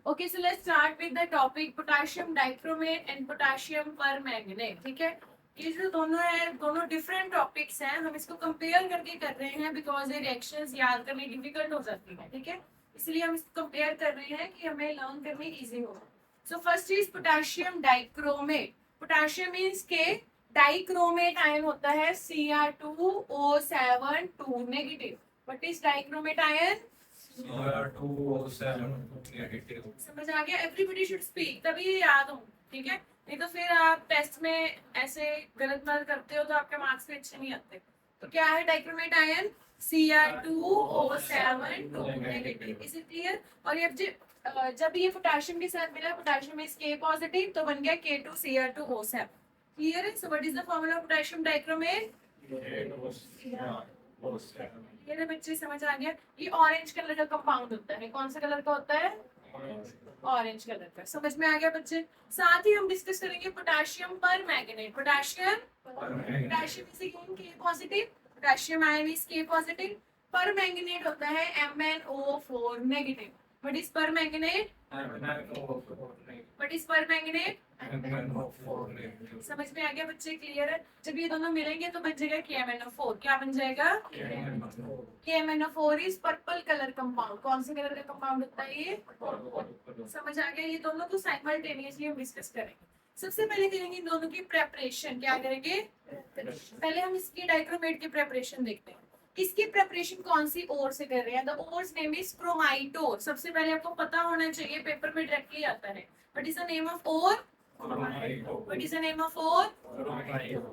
Okay, so let's start with the topic potassium dichromate and potassium permanganate. ठीक है, ये जो दोनों है दोनों डिफरेंट टॉपिक्स हैं, हम इसको कंपेयर करके कर रहे हैं बिकॉज ये रिएक्शंस याद करनी डिफिकल्ट हो जाती है. ठीक है, इसलिए हम इसको कंपेयर कर रहे हैं कि हमें लर्न करनी इजी हो. So first is potassium dichromate. Potassium means के डाइक्रोमेट आयन होता है Cr2O7 2 negative. What is dichromate ion? समझ आ गया? एवरीबडी शुड स्पीक तभी ये याद हो. ठीक है, नहीं तो फिर आप टेस्ट में ऐसे गलत मलत करते हो तो आपके मार्क्स भी अच्छे नहीं आते. तो क्या है dichromate ion? Cr2O7 2 negative. Is it clear? और ये जब ये पोटेशियम के साथ मिला, पोटेशियम इज K पॉजिटिव, तो बन गया K2Cr2O7. क्लियर है? So what is the formula of potassium dichromate? ये बच्चे समझ आ गया. ये ऑरेंज कलर का कंपाउंड होता है. कौन सा कलर का होता है? ऑरेंज कलर का. समझ में आ गया बच्चे? साथ ही हम डिस्कस करेंगे पोटेशियम पर magnet. Potassium is again K positive, potassium ion is K positive. पर मैग्नेट होता है MnO4 नेगेटिव. व्हाट इज पर मैग्नेट? व्हाट इज पर मैग्नेट? समझ में आ गया बच्चे? क्लियर है? जब ये दोनों मिलेंगे तो बन जाएगा KMnO4. क्या बन जाएगा? KMnO4 is purple colour compound. कौन से कलर का कंपाउंड होता है ये? समझ आ गया? ये दोनों को साइमल्टेनियसली हम डिस्कस करेंगे. सबसे पहले करेंगे इन दोनों की प्रेपरेशन. क्या करेंगे? पहले हम इसकी डाइक्रोमेट की प्रेपरेशन देखते हैं. इसकी प्रेपरेशन कौन सी ओर से कर रहे हैं? The ore's name is chromite ore. सबसे पहले आपको पता होना चाहिए, पेपर में डायरेक्टली आता है. What is the name of ore? What is the name of ore?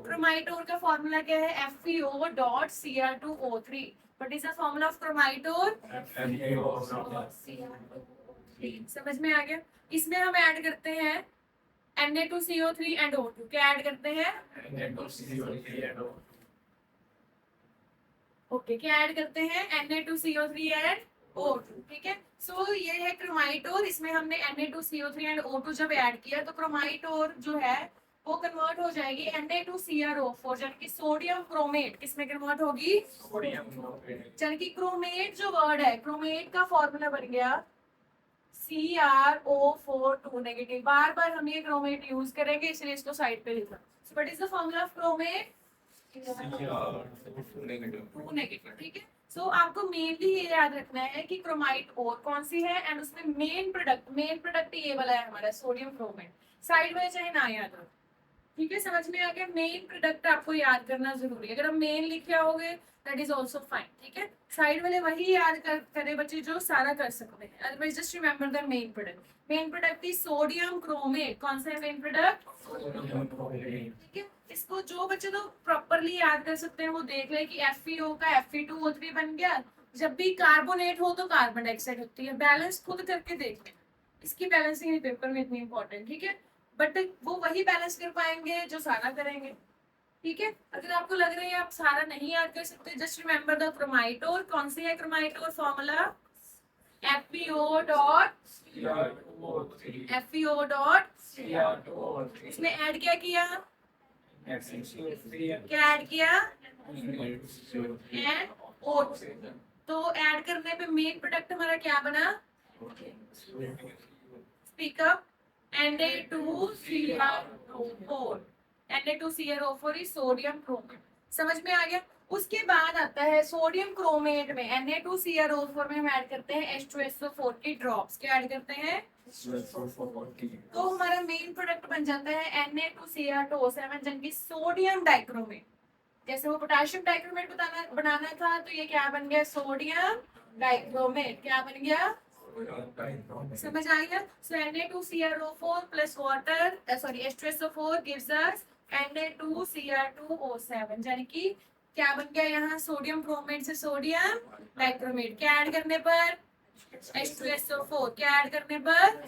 Chromite ore का फॉर्मूला क्या है? FeO.Cr2O3. What is the formula of chromite ore? समझ में आ गया? इसमें हम ऐड करते हैं Na2CO3 एंड O2. क्या ऐड करते हैं? ओके, क्या ऐड करते हैं? Na2CO3 and O2. ठीक है, सो ये है क्रोमाइटोर. इसमें हमने Na2CO3 एंड O2 जब ऐड किया तो क्रोमाइटोर जो है वो कन्वर्ट हो जाएगी Na2CrO4, यानी कि सोडियम क्रोमेट. किसमें कन्वर्ट होगी? यानी कि क्रोमेट जो वर्ड है, क्रोमेट का फॉर्मूला बन गया CrO4 2 नेगेटिव. बार बार हम ये क्रोमेट यूज करेंगे, इसलिए इसको साइड पे लिखा. So what is the formula of chromate? 2 negative. ठीक है, सो आपको मेनली ये याद रखना है कि क्रोमाइट और कौन सी है एंड उसमें मेन प्रोडक्ट ये वाला है हमारा सोडियम क्रोमेट. साइड में चाहे ना याद हो. ठीक है, समझ में आ गया? मेन प्रोडक्ट आपको याद करना जरूरी है. अगर आप मेन लिखे होगे दैट इज ऑल्सो फाइन. ठीक है, साइड वाले वही याद करे बच्चे जो सारा कर सकते हैं. Otherwise just remember the main product. Main product is sodium chromate. कौन सा है मेन प्रोडक्ट? ठीक है, इसको जो बच्चे तो प्रॉपरली याद कर सकते हैं वो देख ले कि FeO का Fe2O3 बन गया. जब भी कार्बोनेट हो तो कार्बन डाइऑक्साइड होती है. बैलेंस खुद करके देख ले. इसकी बैलेंसिंग पेपर में इतनी इंपॉर्टेंट. ठीक है, बट वो वही बैलेंस कर पाएंगे जो सारा करेंगे. ठीक है, अगर आपको लग रहा है आप सारा नहीं याद कर सकते, जस्ट रिमेंबर द क्रोमाइटोर. कौन सी है क्रोमाइटोर? Formula FeO. इसमें ऐड क्या किया? क्या ऐड किया? And O2. तो ऐड करने पे मेन प्रोडक्ट हमारा क्या बना? Speak up. Na2CrO4. Na2CrO4 is sodium chromate. समझ में आ गया? उसके बाद आता है सोडियम क्रोमेट में Na2CrO4 में हम ऐड करते हैं H2SO4 की ड्रॉप्स. क्या ऐड करते हैं? तो हमारा मेन प्रोडक्ट बन जाता है Na2Cr2O7, जबकि सोडियम डाइक्रोमेट. जैसे वो पोटेशियम डाइक्रोमेट बनाना था तो ये क्या बन गया? Sodium dichromate. क्या बन गया? समझ आ गया? सो Na2CrO4 plus water H2SO4 gives us Na2Cr2O7, यानी कि क्या बन गया यहाँ? सोडियम क्रोमेट से सोडियम डाइक्रोमेट. क्या ऐड करने पर? H2SO4. क्या ऐड करने पर?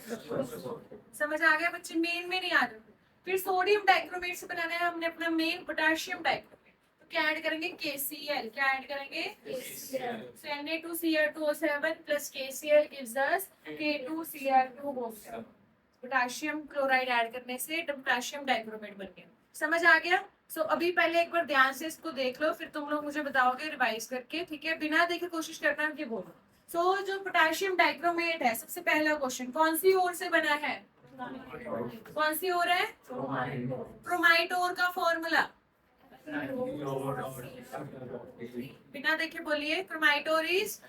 समझ आ गया बच्चे? मेन में नहीं आ रहा. फिर सोडियम डाइक्रोमेट से बनाना है हमने अपना मेन पोटेशियम डाइक्रोमेट. तो क्या ऐड करेंगे? KCl. क्या ऐड करेंगे? So Na2Cr2O7 plus KCl gives us K2Cr2O7. Potassium chloride add करने से पोटेशियम डाइक्रोमेट बन गया. समझ आ गया? अभी पहले एक बार ध्यान से इसको देख लो, फिर तुम लोग मुझे बताओगे रिवाइज करके. ठीक है, बिना देखे कोशिश करना कि बोलो. सो जो पोटेशियम डाइक्रोमेट है, सबसे पहला क्वेश्चन कौन सी ओर से बना है? कौन सी ओर है? क्रोमाइट ओर का फॉर्मूला बिना देखे बोलिए। क्रोमाइट ओर इज,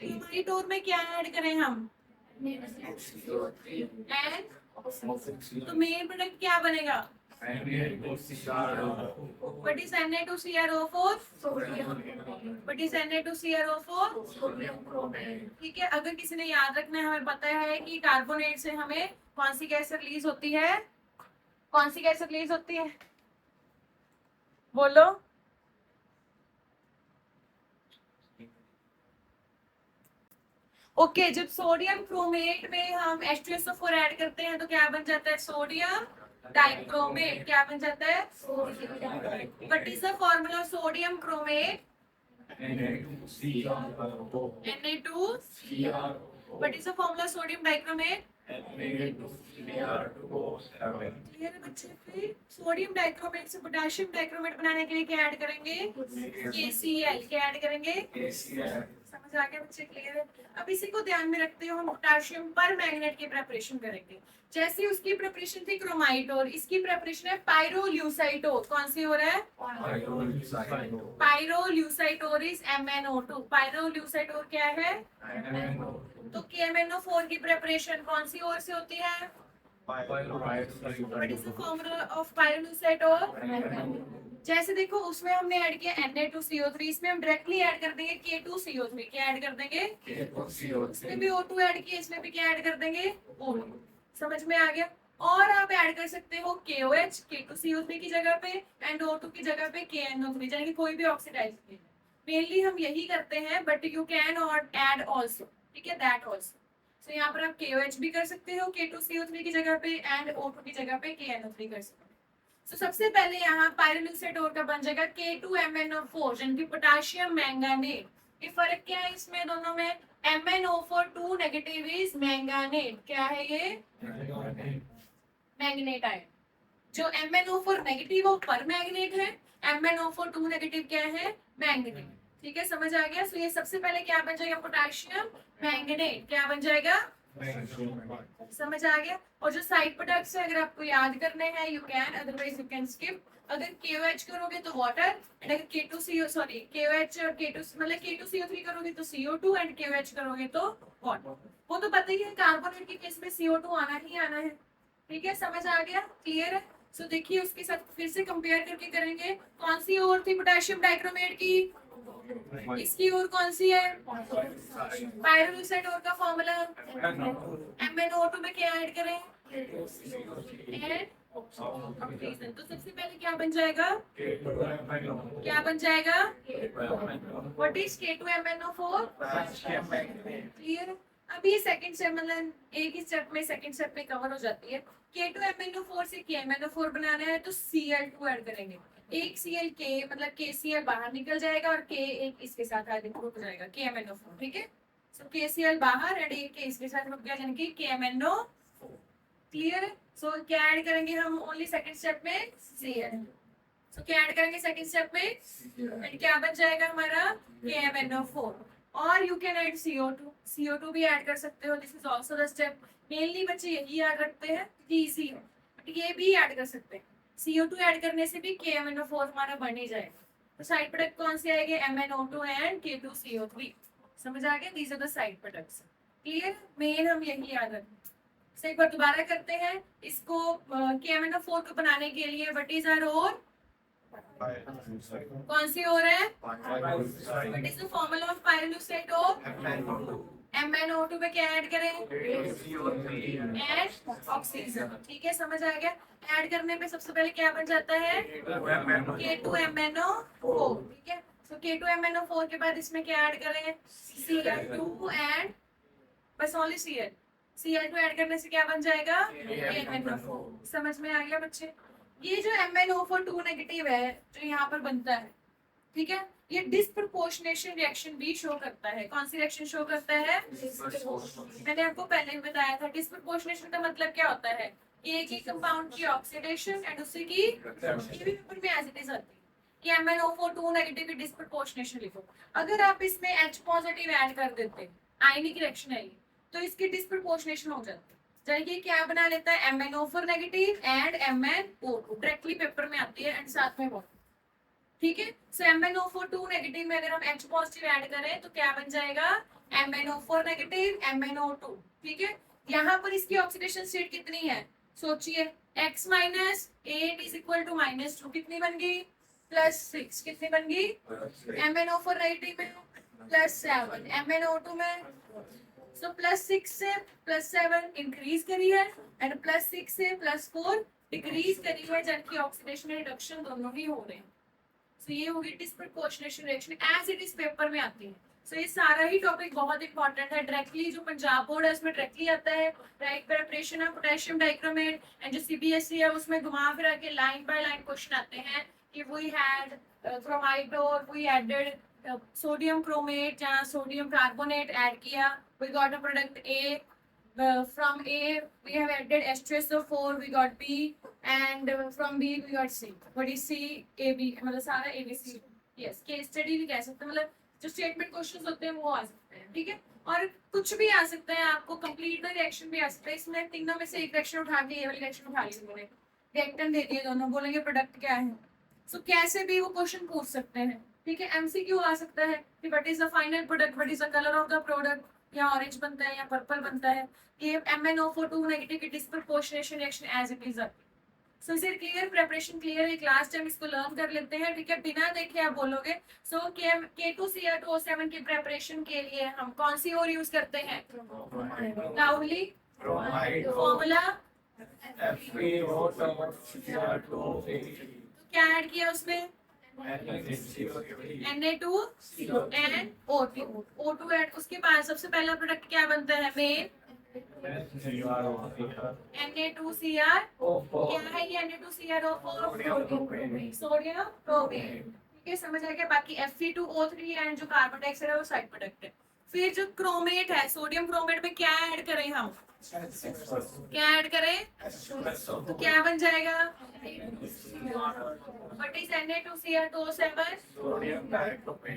क्रोमाइट ओर में क्या ऐड करें हम? एंड तो मेन प्रोडक्ट क्या बनेगा? What is Na2CrO4? What is Na2CrO4? ठीक है, अगर किसी ने याद रखना है, हमें पता है कि कार्बोनेट से हमें कौन सी गैस रिलीज होती है? कौन सी गैस रिलीज होती है? बोलो। ओके, जब सोडियम क्रोमेट में हम H2SO4 ऐड करते हैं तो क्या बन जाता है? Sodium dichromate. क्या बन जाता है? What is the formula of sodium chromate? Na2। What is the formula of sodium dichromate? Clear है बच्चे? फिर सोडियम डाइक्रोमेट से पोटेशियम डाइक्रोमेट बनाने के लिए क्या ऐड करेंगे? KCl। क्या ऐड करेंगे? समझ आ गया बच्चे? क्लियर है? अब इसी को ध्यान में रखते हुए हम पोटेशियम पर मैग्नेट की प्रिपरेशन करेंगे। जैसे उसकी प्रिपरेशन थी क्रोमाइट और, इसकी प्रिपरेशन है पायरोल्यूसाइट और। कौन सी हो रहा है? पायरोल्यूसाइट और इज MnO2। पायरोल्यूसाइट और क्या है? तो KMnO4 की प्रिपरेशन कौन सी ओर से होती है? What is the formula of pyrolusite ore? जैसे देखो उसमें हमने ऐड किया Na2CO3, इसमें हम डायरेक्टली ऐड कर देंगे K2CO3। क्या ऐड कर देंगे? इसमें भी O2 ऐड किया, इसमें भी क्या ऐड कर देंगे? O2। समझ में आ गया? और आप ऐड कर सकते हो KOH K2CO3 की जगह पे एंड O2 की जगह पे KNO3, यानी कि कोई भी ऑक्सीडाइज नहीं। मेनली हम यही करते हैं, बट यू कैन और ऐड ऑल्सो, ठीक है, दैट ऑल्सो। तो यहाँ पर आप KOH भी कर सकते हो K2CO3 की जगह पे एंड O2 की जगह पे KNO3 कर सकते हो। तो सबसे पहले यहाँ पायरोल्यूसाइट और का बन जाएगा K2MnO4, यानी कि पोटेशियम मैंगानेट। ये फर्क क्या है इसमें दोनों में? MnO4 2 negative is manganate. क्या है ये? Manganate ion. जो MnO4 नेगेटिव वो पर मैग्नेट है, MnO4 2 नेगेटिव क्या है? मैंगनेट। ठीक है, समझ आ गया? सो ये सबसे पहले क्या बन जाएगा? Potassium manganate. क्या बन जाएगा? समझ आ गया? और जो साइड प्रोडक्ट्स है, अगर आपको याद करने हैं you can, otherwise you can skip. अगर KOH करोगे तो वाटर, एंड अगर K2CO सॉरी KOH और K2 मतलब K2CO3 करोगे तो CO2 एंड KOH करोगे तो वाटर। वो तो पता ही है, कार्बोनेट के केस में CO2 आना ही आना है। ठीक है, समझ आ गया? क्लियर है? सो देखिए उसके साथ फिर से कंपेयर करके करेंगे। कौन सी ओर थी पोटेशियम डाइक्रोमेट की? इसकी ओर कौन सी है? पायरोल्यूसाइट ओर का फॉर्मूला MnO2 में क्या ऐड करें? And oxygen. तो सबसे पहले क्या बन जाएगा? क्या बन जाएगा? What is K2MnO4? क्लियर? अभी सेकंड स्टेप, मतलब एक ही स्टेप में, सेकंड स्टेप में कवर हो जाती है। K2MnO4 से KMnO4 बनाना है तो Cl2 ऐड करेंगे। एक Cl K मतलब KCl बाहर निकल जाएगा और K एक इसके साथ ऐड हो जाएगा KMnO4। ठीक है, सो KCl बाहर एंड एक K इसके साथ रुक गया, यानी कि KMnO। क्लियर है? सो क्या ऐड करेंगे हम ओनली सेकंड स्टेप में? Cl। सो क्या ऐड करेंगे सेकंड स्टेप में? एंड क्या बन जाएगा हमारा? KMnO4। और you can add CO2। CO2 भी ऐड कर सकते हो, this is also the step. Mainly बच्चे यही याद रखते हैं कि इजी है, बट ये भी ऐड कर सकते हैं। CO2 ऐड करने से भी KMnO4 हमारा बन ही जाएगा। तो साइड प्रोडक्ट कौन से आएंगे? MnO2 and K2CO3। समझ आ गया? These are the side products. Clear? Main हम यही याद रखते हैं। तो एक बार दोबारा करते हैं इसको। KMnO4 को बनाने के लिए व्हाट इज आवर ओर? कौन सी ओर है? What is the formula of pyrolusite ore? MnO2 में क्या ऐड करें? And oxygen. ठीक है, समझ आ गया? ऐड करने पे सबसे पहले क्या बन जाता है? K2MnO4। ठीक है, तो K2MnO4 के बाद इसमें क्या ऐड करें? Cl2 एंड बस ओनली Cl2 ऐड करने से क्या बन जाएगा? MnO4। समझ में आ गया बच्चे? ये जो MnO4 2 नेगेटिव है जो यहाँ पर बनता है, ठीक है, ये डिस्प्रपोर्शनेशन रिएक्शन भी शो करता है। कौन सी रिएक्शन शो करता है? मैंने आपको पहले भी बताया था। डिस्प्रपोर्शनेशन का मतलब क्या होता है? एक ही कंपाउंड की ऑक्सीडेशन एंड उसी की, ये भी पेपर में एज इट इज आती है। कि MnO4 नेगेटिव की डिस्प्रपोर्शनेशन लिखो। अगर आप इसमें H पॉजिटिव ऐड कर देते, आयनिक रिएक्शन है ये, तो इसकी डिस्प्रपोर्शनेशन हो जाती। यानी कि क्या बना लेता है, MnO4 negative and MnO2 directly paper में आती है एंड साथ में वाटर। ठीक है, सो MnO4 नेगेटिव में अगर हम H पॉजिटिव ऐड करें तो क्या बन जाएगा, MnO4 नेगेटिव MnO2। ठीक है, यहाँ पर इसकी ऑक्सीडेशन स्टेट कितनी है, सोचिए, x minus 8 is equal to -2 कितनी बन गई, +6 कितनी बन गई, MnO4 नेगेटिव में +7, MnO2 में, सो +6 से +7 इंक्रीज करी है एंड +6 से +4 डिक्रीज करी है, जबकि ऑक्सीडेशन रिडक्शन दोनों ही हो रहे हैं। So, ये होगी disproportionation reaction as it is paper में आती है। So, ये सारा ही टॉपिक बहुत इंपॉर्टेंट है, डायरेक्टली जो पंजाब बोर्ड है उसमें डायरेक्टली आता है, right preparation of potassium dichromate, and जो सीबीएसई है उसमें घुमा फिरा के लाइन बाय लाइन क्वेश्चन आते हैं कि वी हैड क्रोमाइड और वी एडेड सोडियम क्रोमेट जहाँ सोडियम कार्बोनेट ऐड किया, we got a product A, from A we have added H2SO4, we got B, and from B we got C. What is C? AB, मतलब सारा ABC, yes, case study भी कह सकते हैं, मतलब जो statement questions होते हैं वो आ सकते हैं। ठीक है, और कुछ भी आ सकता है, आपको कंप्लीट द रिएक्शन भी आ सकता है। इसमें तीनों में से एक रिएक्शन उठा के ये वाली रिएक्शन उठा ली उन्होंने, रिएक्टेंट दे दिए दोनों, बोलेंगे प्रोडक्ट क्या है। सो कैसे भी वो क्वेश्चन पूछ सकते हैं। ठीक है, एमसीक्यू आ सकता है कि what is the final product, what is the colour of the product, या ऑरेंज बनता है या पर्पल बनता है, ये MnO4 नेगेटिव की disproportionation reaction as it is आती है। सो इसे क्लियर, प्रिपरेशन क्लियर है, क्लास टाइम इसको लर्न कर लेते हैं। ठीक है, बिना देखे आप बोलोगे। सो K2Cr2O7 की प्रिपरेशन के लिए हम कौन सी और यूज करते हैं, लाउडली फॉर्मूला, तो क्या ऐड किया उसमें, Na2 and O2, O2 add, उसके बाद सबसे पहला प्रोडक्ट क्या बनता है, मेन Na2Cr, क्या है ये Na2CrO4, सोडियम क्रोमेट। ठीक है, समझ आ गया। बाकी Fe2O3 एंड जो कार्बन डाइऑक्साइड है वो साइड प्रोडक्ट है। फिर जो क्रोमेट है, सोडियम क्रोमेट में क्या ऐड करें हम, क्या ऐड करें, तो क्या बन जाएगा, what is Na2Cr2O7,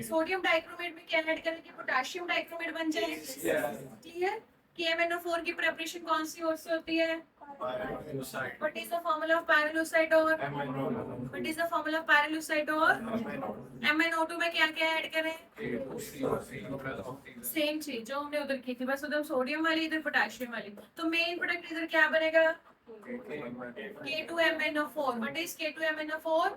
sodium dichromate में क्या ऐड करें कि पोटेशियम डाइक्रोमेट बन जाए। क्लियर, KMnO4 की प्रिपरेशन कौन सी ओर से होती है, what is the formula of pyrolusite ore, what is the formula of pyrolusite ore, MnO2 में क्या क्या ऐड करें, सेम चीज जो हमने उधर की थी, बस उधर सोडियम वाली इधर पोटेशियम वाली। तो मेन प्रोडक्ट इधर क्या बनेगा, K2MnO4, what is K2MnO4,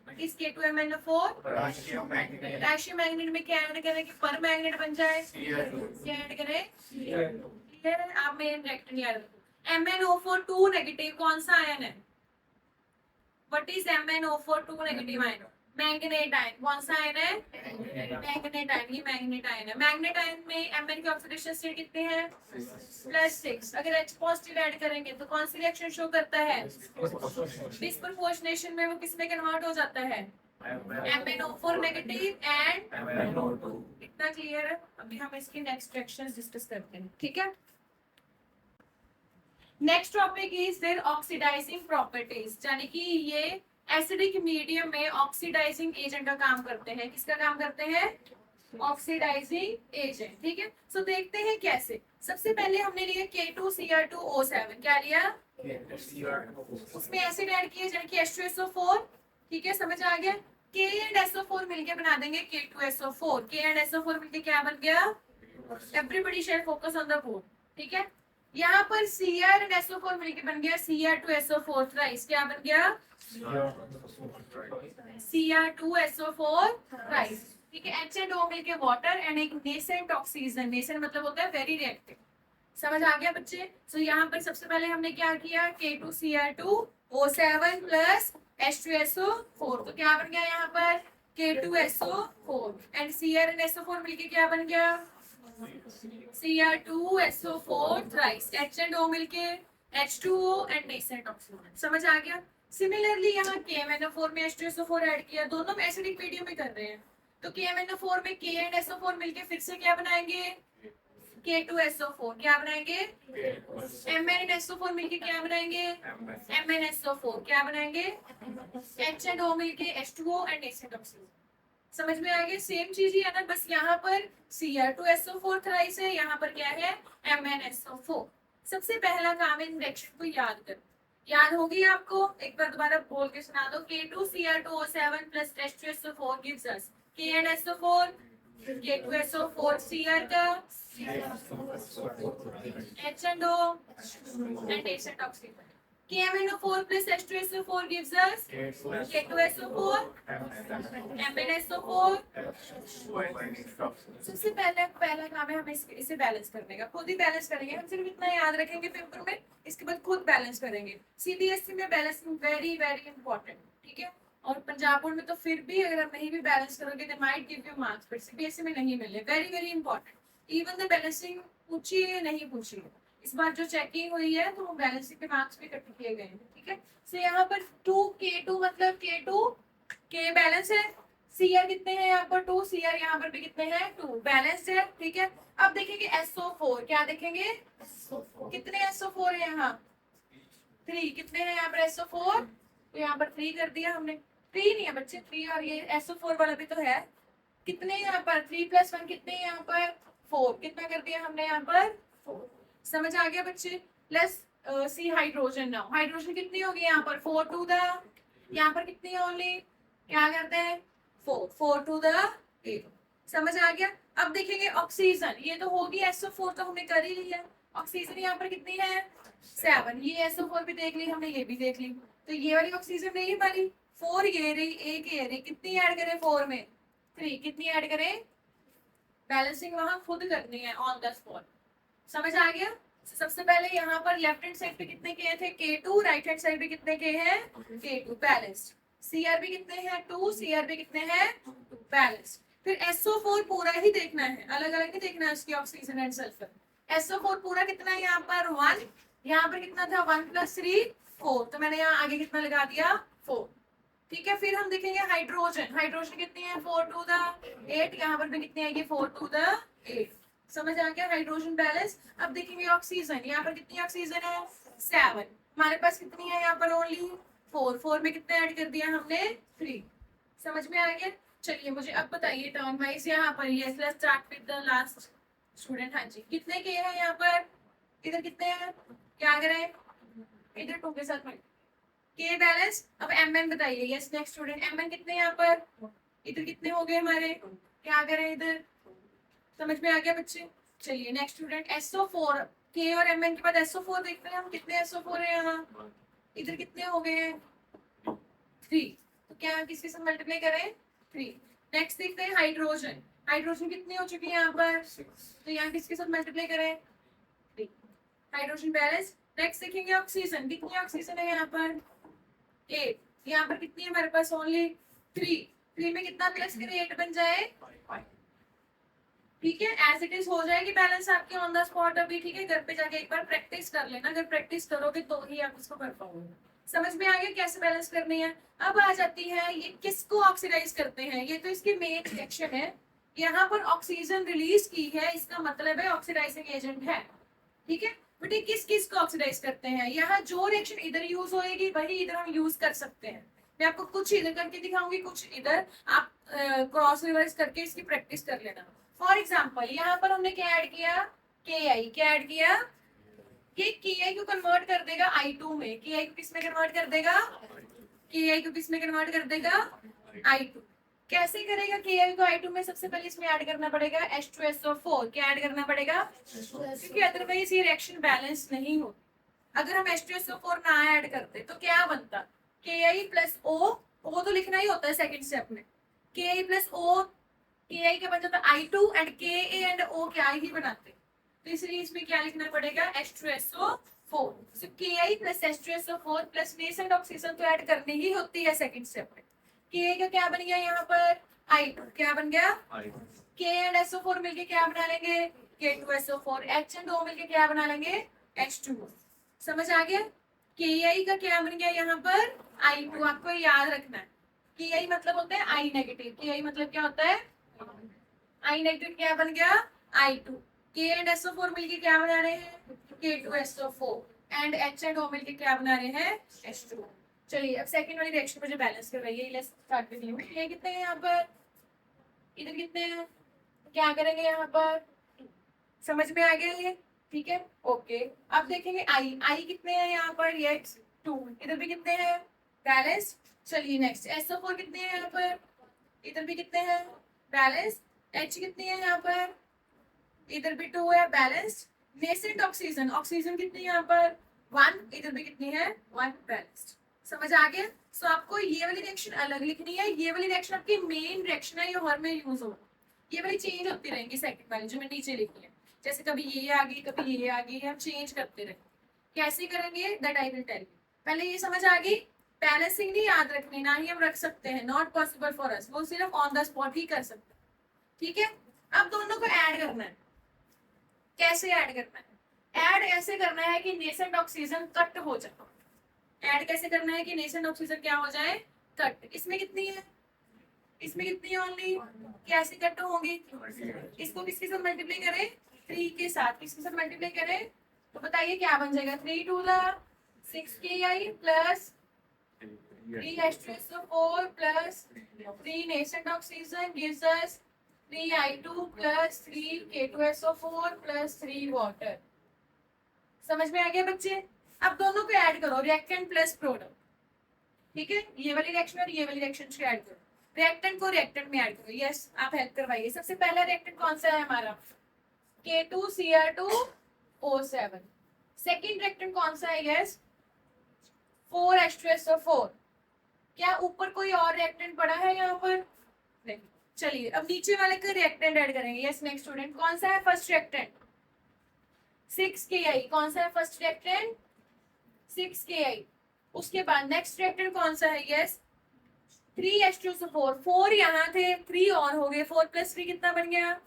what is K2MnO4, potassium magnet में क्या ऐड करें कि पर मैग्नेट बन जाए, क्या ऐड करें, क्लियर है। आप मेन रिएक्टेंट याद रखो। MnO4 नेगेटिव कौन सा आयन है, what is MnO4 negative ion, manganate ion. कौन सा आयन है, मैग्नेट आयन, ये मैग्नेट आयन है। मैग्नेट आयन में Mn की ऑक्सीडेशन स्टेट कितनी है, +6। अगर H पॉजिटिव ऐड करेंगे तो कौन सी रिएक्शन शो करता है, डिस्प्रपोर्शनेशन में वो किस में कन्वर्ट हो जाता है, MnO4 नेगेटिव एंड MnO2। इतना क्लियर है। अभी हम इसकी नेक्स्ट रिएक्शंस डिस्कस करते हैं। ठीक है, next topic is their oxidising properties, यानी कि ये एसिडिक मीडियम में ऑक्सीडाइजिंग एजेंट का काम करते हैं। किसका काम करते हैं, ऑक्सीडाइजिंग एजेंट। ठीक है, सो देखते हैं कैसे। सबसे पहले हमने लिया K2Cr2O7, क्या लिया, उसमें एसिड ऐड किया यानी कि H2SO4। ठीक है, समझ आ गया। K एंड SO4 मिलके बना देंगे K2SO4, K एंड SO4 मिलके क्या बन गया, everybody share focus on the board. ठीक है, यहाँ पर Cr एंड SO4 मिलके बन गया Cr2SO4 थ्राइस, क्या बन गया, Cr2SO4 थ्राइस। ठीक है, H एंड O मिलके वाटर एंड एक नेसेंट ऑक्सीजन, नेसेंट मतलब होता है वेरी रिएक्टिव। समझ आ गया बच्चे। सो यहाँ पर सबसे पहले हमने क्या किया, K2Cr2O7 प्लस H2SO4, तो क्या बन गया यहाँ पर K2SO4 and Cr and SO4 मिलके क्या बन गया, Cr2SO4 thrice, H and O मिलके H2O एंड नेसेंट ऑक्सीजन। समझ आ गया। सिमिलरली यहाँ KMnO4 में H2SO4 ऐड किया, दोनों में एसिडिक मीडियम में कर रहे हैं, तो KMnO4 में K एंड SO4 मिलके फिर से क्या बनाएंगे, K2SO4 क्या बनाएंगे, MnSO4 मिलके क्या बनाएंगे, MnSO4 क्या बनाएंगे, H and O मिलके H2O एंड nascent oxygen। समझ में आ गया, सेम चीज ही है ना, बस यहाँ पर Cr2SO4 थ्राइस है, यहाँ पर क्या है MnSO4। सबसे पहला काम है इन रिएक्शन को याद कर, याद होगी आपको, एक बार दोबारा बोल के सुना दो। K2Cr2O7 plus H2SO4 gives us KnSO4, K2SO4 Cr का H and O and nascent oxygen। KMnO4 plus H2SO4 gives us K2SO4 MnSO4। सबसे पहला काम है हमें इसे बैलेंस करने का, खुद ही बैलेंस करेंगे हम, सिर्फ इतना याद रखेंगे पेपर में, इसके बाद खुद बैलेंस करेंगे। सीबीएसई में बैलेंसिंग वेरी वेरी इंपॉर्टेंट, ठीक है। और पंजाब बोर्ड में तो फिर भी अगर आप नहीं भी बैलेंस करोगे they might give you marks, but CBSE में नहीं मिले, very very important. Even the balancing पूछी है नहीं पूछी है, इस बार जो चेकिंग हुई है तो वो बैलेंसिंग के मार्क्स भी कट किए गए हैं, ठीक है। सो यहाँ पर 2K2 मतलब K2 K बैलेंस है, Cr कितने हैं यहाँ पर 2, Cr यहाँ पर भी कितने हैं 2, बैलेंस्ड है, ठीक है। अब देखेंगे SO4, क्या देखेंगे कितने SO4 है यहाँ 3, कितने हैं यहाँ पर SO4, तो यहाँ पर 3 कर दिया हमने, 3 नहीं है बच्चे 3, और ये SO4 वाला भी तो है, कितने यहाँ पर 3 + 1 कितने यहाँ पर 4, कितना कर दिया हमने यहाँ पर 4। समझ आ गया बच्चे। Let's C hydrogen now, hydrogen कितनी होगी यहाँ पर 4 टू द, यहाँ पर कितनी है ओनली, क्या करते हैं 4 टू द 8। समझ आ गया। अब देखेंगे ऑक्सीजन, ये तो होगी SO4 तो हमने कर ही लिया, ऑक्सीजन यहाँ पर कितनी है 7, ये SO4 भी देख ली हमने, ये भी देख ली, तो ये वाली ऑक्सीजन नहीं हमारी 4 ये रही, एक ये रही, कितनी ऐड करें 4 में 3, कितनी ऐड करें, बैलेंसिंग वहां खुद करनी है ऑन द स्पॉट। समझ आ गया। सबसे पहले यहाँ पर लेफ्ट हैंड साइड पे कितने के थे K2, राइट हैंड साइड पे कितने के हैं K2, बैलेंस्ड। Cr भी कितने हैं 2, Cr भी कितने हैं 2, बैलेंस्ड। फिर SO4 पूरा ही देखना है, अलग अलग नहीं देखना है उसकी ऑक्सीजन एंड सल्फर। SO4 पूरा कितना है यहाँ पर 1, यहाँ पर कितना था 1 + 3 4, तो मैंने यहाँ आगे कितना लगा दिया 4, ठीक है। फिर हम देखेंगे हाइड्रोजन, हाइड्रोजन कितनी है 4 टू द 8, यहाँ पर भी कितनी आएगी 4 टू द 8। समझ आ गया, हाइड्रोजन बैलेंस। अब देखेंगे ऑक्सीजन, यहाँ पर कितनी ऑक्सीजन है 7, हमारे पास कितनी है यहाँ पर ओनली 4, 4 में कितने ऐड कर दिया हमने 3। समझ में आ गया। चलिए मुझे अब बताइए टर्न वाइज यहाँ पर, yes let's start with the last student. हाँ जी, कितने के हैं यहाँ पर, इधर कितने हैं, क्या करें इधर 2 के साथ में के बैलेंस। अब Mn बताइए, यस नेक्स्ट स्टूडेंट, Mn कितने यहाँ पर, इधर कितने हो गए हमारे, क्या करें इधर। समझ में आ गया बच्चे। चलिए नेक्स्ट स्टूडेंट SO4, K और Mn के बाद SO4 देखते हैं हम, कितने SO4 है यहाँ, इधर कितने हो गए हैं 3, तो क्या किसके साथ मल्टीप्लाई करें 3। नेक्स्ट देखते हैं हाइड्रोजन, हाइड्रोजन कितनी हो चुकी है यहाँ पर, तो यहाँ किसके साथ मल्टीप्लाई करें 3, हाइड्रोजन बैलेंस। नेक्स्ट देखेंगे ऑक्सीजन, कितनी ऑक्सीजन है यहाँ पर 8, यहाँ पर कितनी है हमारे पास ओनली 3, 3 में कितना प्लस करें 8 बन जाए, ठीक है। एज इट इज हो जाएगी बैलेंस आपके ऑन द स्पॉट अभी, ठीक है। घर पे जाके एक बार प्रैक्टिस कर लेना, अगर प्रैक्टिस करोगे तो ही आप उसको कर पाओगे। समझ में आ गया कैसे बैलेंस करनी है। अब आ जाती है ये किसको ऑक्सीडाइज करते हैं, ये तो इसकी मेन रिएक्शन है, यहाँ पर ऑक्सीजन रिलीज की है, इसका मतलब है ऑक्सीडाइजिंग एजेंट है, ठीक है। बट ये किस किस को ऑक्सीडाइज करते हैं, यहाँ जो रिएक्शन इधर यूज होएगी वही इधर हम यूज कर सकते हैं। मैं आपको कुछ इधर करके दिखाऊंगी, कुछ इधर, आप क्रॉस रिवर्स करके इसकी प्रैक्टिस कर लेना। फॉर एग्जाम्पल यहाँ पर हमने क्या ऐड किया Ki, क्या ऐड किया, ये Ki को कन्वर्ट कर देगा I2 में, Ki को किस में कन्वर्ट कर देगा, Ki को किस में कन्वर्ट कर देगा I2। कैसे करेगा Ki को I2 में, सबसे पहले इसमें ऐड करना पड़ेगा H2SO4, क्या ऐड करना पड़ेगा, क्योंकि अदरवाइज ये रिएक्शन बैलेंस नहीं होती। अगर हम H2SO4 ना ऐड करते तो क्या बनता, Ki + O तो लिखना ही होता है सेकंड स्टेप में, Ki + O, Ki का बन जाता I2 and Ka and O क्या ही बनाते, तो इसलिए इसमें क्या लिखना पड़ेगा H2SO4। so Ki + H2SO4 + nascent oxygen तो ऐड करनी ही होती है सेकंड स्टेप में। Ka का क्या बन गया यहाँ पर I2, क्या बन गया K एंड SO4 मिलके क्या बना लेंगे K2SO4, H एंड O मिलके क्या बना लेंगे H2O। समझ आ गया। Ki का क्या बन गया यहाँ पर I2, आपको याद रखना है Ki मतलब होता है I नेगेटिव, Ki मतलब क्या होता है I नेगेटिव, क्या बन गया I2, K एंड SO4 मिलके क्या बना रहे हैं, K2SO4 and H and O मिलके क्या बना रहे हैं, H2। चलिए अब सेकंड वाली रिएक्शन पर जो बैलेंस कर रही है, लेट्स स्टार्ट विद यू। ये कितने हैं यहाँ पर, इधर कितने हैं, क्या करेंगे यहाँ पर, समझ में आ गया ये, ठीक है ओके। अब देखेंगे आई कितने हैं यहाँ पर, ये 2, इधर भी कितने हैं, बैलेंस। चलिए नेक्स्ट SO4 कितने हैं यहाँ पर, इधर भी कितने हैं, बैलेंस। H कितनी है यहाँ पर, इधर भी 2 है, बैलेंस। नेसेंट ऑक्सीजन, ऑक्सीजन कितनी है यहाँ पर, 1, इधर भी कितनी है, 1, बैलेंस्ड। समझ आ गया। सो आपको ये वाली रिएक्शन अलग लिखनी है, ये वाली रिएक्शन आपकी मेन रिएक्शन है, ये हर में यूज होगा। ये वाली चेंज होती रहेंगी सेकंड वाली जो मैं नीचे लिखी है, जैसे कभी ये आ गई कभी ये आ गई, हम चेंज करते रहेंगे। कैसे करेंगे that I will tell you. पहले ये समझ आ गई, बैलेंसिंग नहीं याद रखनी, ना ही हम रख सकते हैं, नॉट पॉसिबल फॉर अस, वो सिर्फ ऑन द स्पॉट ही कर सकते हैं, ठीक है। अब दोनों को ऐड करना है, कैसे ऐड करना है, ऐड ऐसे करना है कि नेसेंट ऑक्सीजन कट हो जाए। ऐड कैसे करना है कि नेसेंट ऑक्सीजन क्या हो जाए, कट। इसमें कितनी है, इसमें कितनी है ओनली, कैसे कट होंगी, इसको किसके साथ मल्टीप्लाई करें, 3 के साथ। किसके साथ मल्टीप्लाई करें, तो बताइए क्या बन जाएगा, 3 2 6Ki plus 3H2SO4 plus 3 nascent oxygen gives us 3I2 plus 3K2SO4 plus 3 water. समझ में आ गया बच्चे। अब दोनों को ऐड करो, रिएक्टेंट प्लस प्रोडक्ट, ठीक है। ये वाली रिएक्शन और ये वाली रिएक्शन को ऐड करो, रिएक्टेंट को रिएक्टेंट में ऐड करो। यस आप हेल्प करवाइए। सबसे पहला रिएक्टेंट कौन सा है हमारा, K2Cr2O7। सेकंड रिएक्टेंट कौन सा है, यस 4H2SO4। क्या ऊपर कोई और रिएक्टेंट पड़ा है यहाँ पर, नहीं। चलिए अब नीचे वाले का रिएक्टेंट ऐड करेंगे। यस नेक्स्ट स्टूडेंट, कौन सा है फर्स्ट रिएक्टेंट, 6Ki। कौन सा है फर्स्ट रिएक्टेंट, 6Ki। उसके बाद नेक्स्ट रिएक्टेंट कौन सा है, यस 3H2SO4। 4 यहाँ थे, 3 और हो गए, 4 प्लस 3 कितना बन गया,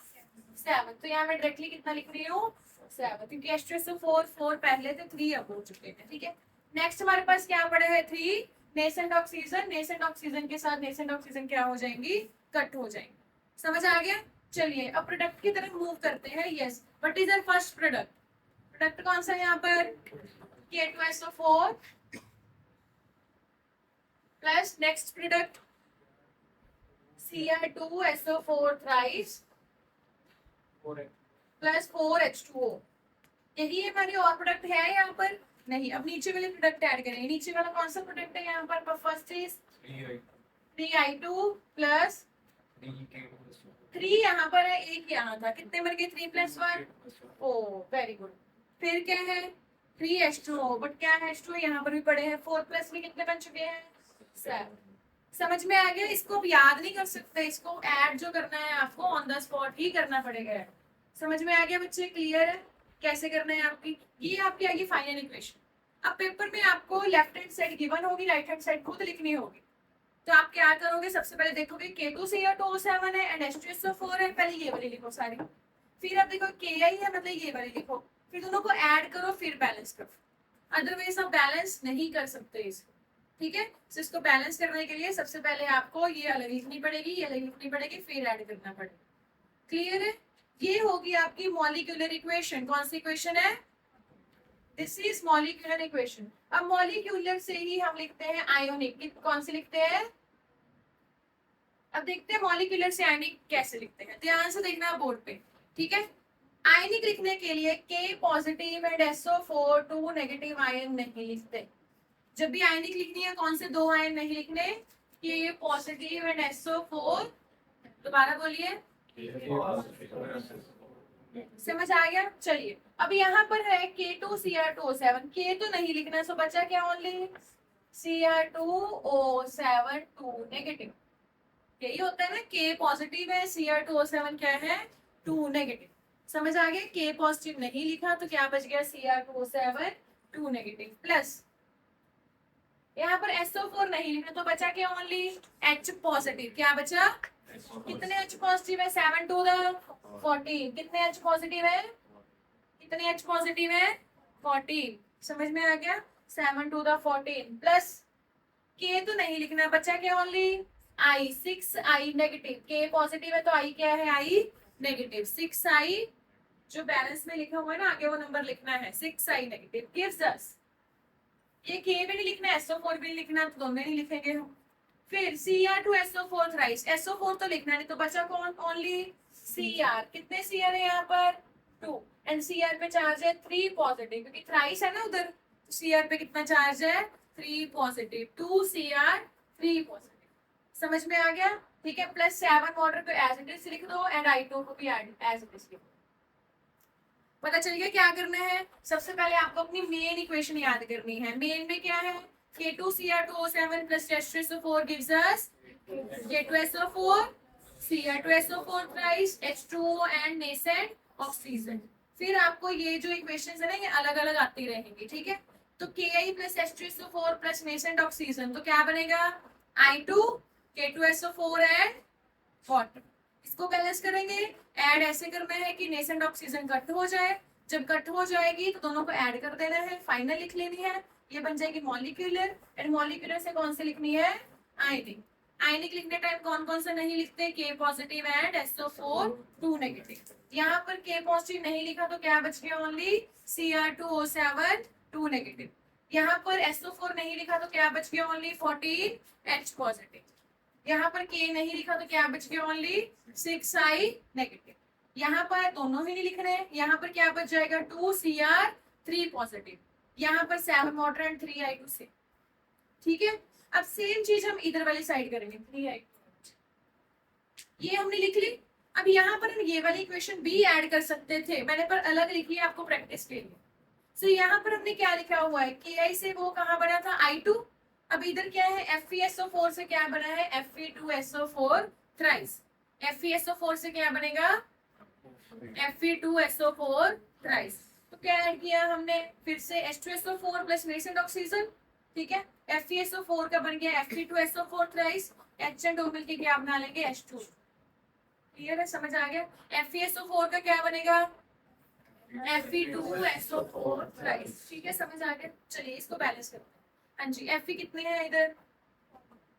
7। तो यहाँ मैं डायरेक्टली कितना लिख रही हूँ, 7, क्योंकि H2SO4 4 पहले थे, 3 अब हो चुके हैं, ठीक है। नेक्स्ट हमारे पास क्या पड़े हैं, 3 नेसेंट ऑक्सीजन। नेसेंट ऑक्सीजन के साथ नेसेंट ऑक्सीजन क्या हो जाएंगी, कट हो जाएंगी। समझ आ गया। चलिए अब प्रोडक्ट की तरफ मूव करते हैं। Yes what is our first product, product कौन सा है यहाँ पर, K2SO4 plus next product Cr2SO4 thrice plus 4H2O। यही हमारी और प्रोडक्ट है यहाँ पर, नहीं। अब नीचे वाले प्रोडक्ट ऐड करेंगे। नीचे वाला कौन सा प्रोडक्ट है यहाँ पर, फर्स्ट इज 3I2 प्लस 3 यहाँ पर है, एक यहाँ था, कितने बन गए, 3 + 1, ओ वेरी गुड। फिर क्या है 3H2O, बट क्या है H2O यहाँ पर भी पड़े हैं, 4 + 3 कितने बन चुके हैं, 7। समझ में आ गया। इसको अब याद नहीं कर सकते, इसको ऐड जो करना है आपको ऑन द स्पॉट ही करना पड़ेगा। समझ में आ गया बच्चे, क्लियर है कैसे करना है आपकी। ये आपकी आएगी फाइनल इक्वेशन। अब पेपर में आपको लेफ्ट हैंड साइड गिवन होगी, राइट हैंड साइड खुद लिखनी होगी। तो आप क्या करोगे, सबसे पहले देखोगे K2Cr2O7 है एंड H2SO4 है, पहले ये वाली लिखो सारी। फिर आप देखो Ki है, मतलब ये वाली लिखो, फिर दोनों को ऐड करो, फिर बैलेंस करो। अदरवाइज आप बैलेंस नहीं कर सकते इसको, ठीक है। तो इसको बैलेंस करने के लिए सबसे पहले आपको ये अलग लिखनी पड़ेगी, ये अलग लिखनी पड़ेगी, फिर ऐड करना पड़ेगा। क्लियर है। ये होगी आपकी मॉलिक्यूलर इक्वेशन। कौन सी इक्वेशन है, दिस इज मॉलिक्यूलर इक्वेशन। अब मॉलिक्यूलर से ही हम लिखते हैं आयोनिक, कौन सी लिखते हैं, अब देखते हैं मॉलिक्यूलर से आयनिक कैसे लिखते हैं। ध्यान से देखना बोर्ड पे, ठीक है। आयनिक लिखने के लिए K positive and SO4 2 negative ion नहीं लिखते। जब भी आयनिक लिखनी है कौन से 2 आयन नहीं लिखने, K पॉजिटिव एंड SO4, दोबारा बोलिए, समझ आ गया। चलिए अब यहाँ पर है K2Cr2O7, K तो नहीं लिखना, सो बचा क्या ओनली Cr2O7 2 नेगेटिव। यही होता है ना, K पॉजिटिव है, Cr2O7 क्या है, 2 नेगेटिव। समझ आ गया। K पॉजिटिव नहीं लिखा तो क्या बच गया, Cr2O7 2 नेगेटिव प्लस यहाँ पर SO4 नहीं लिखा तो बचा क्या ओनली H पॉजिटिव। क्या बचा, कितने H पॉजिटिव है, 7 to the 14। कितने H पॉजिटिव है, कितने H पॉजिटिव है, 14। समझ में आ गया, 7 to the 14 प्लस K तो नहीं लिखना, बचा क्या only I, 6I negative. K positive है तो I क्या है, I नेगेटिव, 6I जो बैलेंस में लिखा हुआ है ना आगे वो नंबर लिखना है 6i नेगेटिव गिव्स अस, ये के भी नहीं लिखना SO4 भी नहीं लिखना, तो दोनों नहीं लिखेंगे हम। फिर Cr2SO4 थ्राइस, SO4 तो लिखना नहीं, तो बचा कौन, ओनली Cr। कितने Cr है यहाँ पर 2, एंड Cr पे चार्ज है 3 पॉजिटिव, क्योंकि थ्राइस है ना उधर, तो Cr पे कितना चार्ज है 3 पॉजिटिव, 2 Cr 3 पॉजिटिव। समझ में आ गया? ठीक है, प्लस 7 वाटर को एज इट इज लिख दो एंड I2 को भी एज इट इज लिख दो। पता चल गया क्या करना है? सबसे पहले आपको अपनी मेन इक्वेशन याद करनी है। मेन में क्या है? K2Cr2O7 plus H3SO4 gives us K2SO4 Cr2SO4 thrice H2O and nascent oxygen। फिर आपको ये जो इक्वेशंस है ना ये अलग अलग आती रहेंगी, ठीक है? तो Ki plus H3SO4 plus nascent oxygen तो क्या बनेगा? I2 K2SO4 and water. इसको बैलेंस करेंगे, ऐड ऐसे करना है कि नेसेंट ऑक्सीजन कट हो जाए, जब कट हो जाएगी तो दोनों को ऐड कर देना है, फाइनल लिख लेनी है, ये बन जाएगी मॉलिक्यूलर, एंड मॉलिक्यूलर से कौन से लिखनी है? आयनिक। आयनिक लिखने टाइम कौन कौन सा नहीं लिखते? K positive and SO4 2 negative. यहाँ पर K पॉजिटिव नहीं लिखा तो क्या बच गया? Only Cr2O7 2 negative. यहाँ पर SO4 नहीं लिखा तो क्या बच गया? Only 14 H positive. यहाँ पर K नहीं लिखा तो क्या बच गया? Only 6i negative. यहाँ पर दोनों ही नहीं लिख रहे हैं, यहाँ पर क्या बच जाएगा? 2Cr 3 पॉजिटिव, यहाँ पर 7 वाटर एंड 3i2 से। ठीक है, अब सेम चीज हम इधर वाली साइड करेंगे, 3i2 ये हमने लिख ली। अब यहाँ पर हम ये वाली इक्वेशन भी ऐड कर सकते थे, मैंने पर अलग लिखी है आपको प्रैक्टिस के लिए। तो यहाँ पर हमने क्या लिखा हुआ है? Ki से वो कहाँ बना था? I2। अब इधर क्या है? FeSO4 से क्या बना है? Fe2SO4 thrice. FeSO4 से क्या बनेगा? Fe2SO4 thrice. तो क्या ऐड किया हमने? फिर से H2SO4 प्लस नेसेंट ऑक्सीजन, ठीक है? FeSO4 का बन गया Fe2SO4 thrice, H and O मिलके क्या बना लेंगे? H2। क्लियर है? समझ आ गया? FeSO4 का क्या बनेगा? Fe2SO4 thrice. ठीक है, समझ आ गया? चलिए इसको बैलेंस करते हैं। हाँ जी, Fe कितने हैं इधर?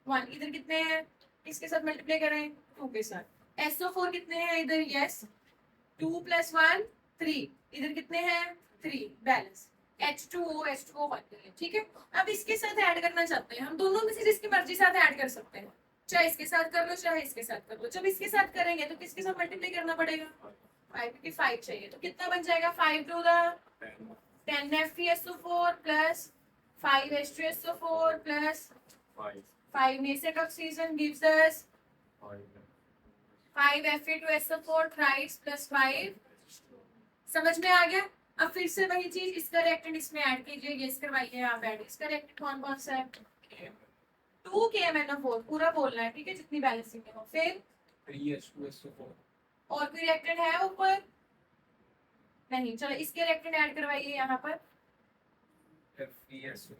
1। इधर कितने हैं? इसके साथ मल्टीप्लाई करें 2 के साथ। SO4 कितने हैं इधर? यस, 2 + 1 3। इधर कितने हैं? 3। बैलेंस। H2O 1। ठीक है, अब इसके साथ ऐड करना चाहते हैं हम, दोनों में से जिसकी मर्जी साथ ऐड कर सकते हैं, चाहे इसके साथ कर लो चाहे इसके साथ कर लो। जब इसके साथ करेंगे तो किसके साथ मल्टीप्लाई करना पड़ेगा? 5, क्योंकि 5 चाहिए, तो कितना बन जाएगा? 5 × 10 FeSO4 plus 5 H2SO4 plus 5 nascent oxygen gives us 5 Fe2SO4 thrice plus 5। समझ में आ गया? अब फिर से वही चीज, इसका रिएक्टेंट इसमें ऐड कीजिए, गेस करवाइए आप ऐड। इसका रिएक्टेंट कौन कौन सा है? 2KMnO4 पूरा बोलना है, ठीक है, जितनी बैलेंसिंग है वो। फिर 3H2SO4 और कोई रिएक्टेंट है ऊपर? नहीं, चलो इसके रिएक्टेंट ऐड करवाइए यहाँ पर। FeSO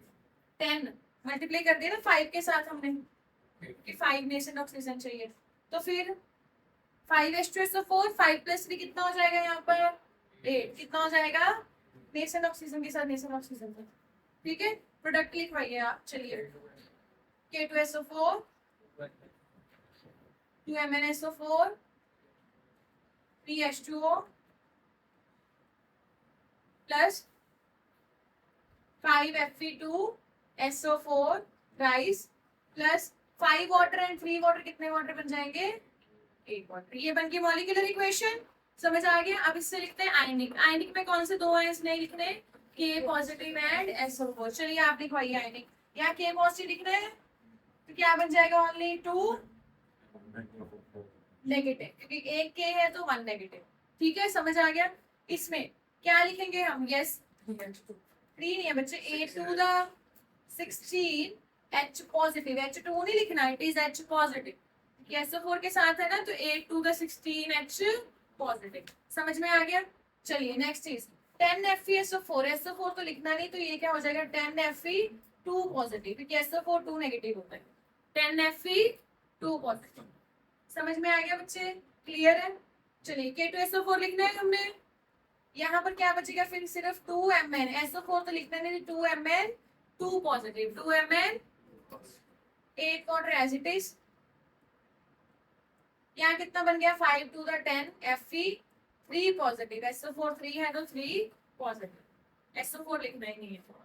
10 मल्टीप्लाई कर दिया ना 5 के साथ हमने, कि 5 नेसेंट ऑक्सीजन चाहिए, तो फिर 5 H2SO4 5 + 3 कितना हो जाएगा यहाँ पर? 8। कितना हो जाएगा? नेसेंट ऑक्सीजन के साथ नेसेंट ऑक्सीजन का। ठीक है, प्रोडक्ट लिखवाइए आप। चलिए, K2SO4 2MnSO4 3H2O plus 5 Fe2SO4 rice plus 5 water and 3 water, कितने वाटर बन जाएंगे? 8 वाटर। ये बन गई मॉलिक्यूलर इक्वेशन। समझ आ गया? अब इससे लिखते हैं आयनिक। आयनिक में कौन से दो आयंस नहीं लिखने? K positive and SO4। चलिए आप लिखवाइए आयनिक। यहाँ K पॉजिटिव लिखना है तो क्या बन जाएगा? ओनली 2 नेगेटिव, क्योंकि एक K है तो 1 नेगेटिव। ठीक है, समझ आ गया? इसमें क्या लिखेंगे हम? यस, 3 नहीं है बच्चे, 8 × 16 H पॉजिटिव। H2 नहीं लिखना, it is H positive, SO4 के साथ है ना, तो 8 × 16 H पॉजिटिव। समझ में आ गया? चलिए नेक्स्ट चीज, 10 FeSO4। SO4 तो लिखना नहीं, तो ये क्या हो जाएगा? 10 Fe2 पॉजिटिव, क्योंकि SO4 2 नेगेटिव होता है। 10 Fe2 पॉजिटिव। समझ में आ गया बच्चे? क्लियर है? चलिए K2SO4 लिखना है हमने। यहाँ पर क्या बचेगा? फिर सिर्फ 2Mn। SO4 तो लिखना नहीं, 2Mn 2 positive, 2Mn 8 water as it is. यहाँ कितना बन गया? 5 × 10 Fe 3 पॉजिटिव, SO4 3 है तो 3 पॉजिटिव, SO4 लिखना ही नहीं है।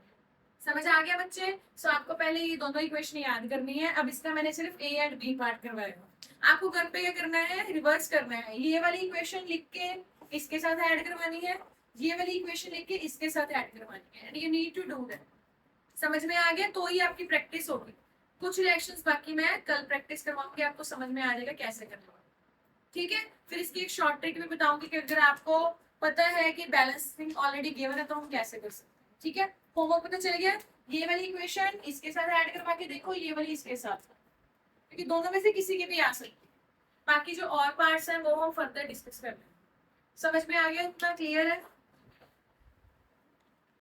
समझ आ गया बच्चे? सो आपको पहले ये दोनों इक्वेशन याद करनी है। अब इसका मैंने सिर्फ A एंड B पार्ट करवाया। आपको घर पे क्या करना है, रिवर्स करना है। ये वाली इक्वेशन लिख के इसके साथ ऐड करवानी है, ये वाली इक्वेशन लिख के इसके साथ ऐड करवानी है, and you need to do that. समझ में आ गया? तो ही आपकी प्रैक्टिस होगी। कुछ रिएक्शंस बाकी मैं कल प्रैक्टिस करवाऊंगी, आपको समझ में आ जाएगा कैसे करना है। ठीक है, फिर इसकी एक शॉर्ट ट्रिक भी बताऊंगी कि अगर आपको पता है कि बैलेंसिंग ऑलरेडी गिवन है तो हम कैसे कर सकते हैं। ठीक है, होमवर्क पता चल गया? ये वाली इक्वेशन इसके साथ ऐड करवा के देखो, ये वाली इसके साथ, क्योंकि दोनों में से किसी के भी आ सकती है। बाकी जो और पार्ट्स हैं वो हम फर्दर डिस्कस कर लेंगे। समझ में आ गया? इतना क्लियर है?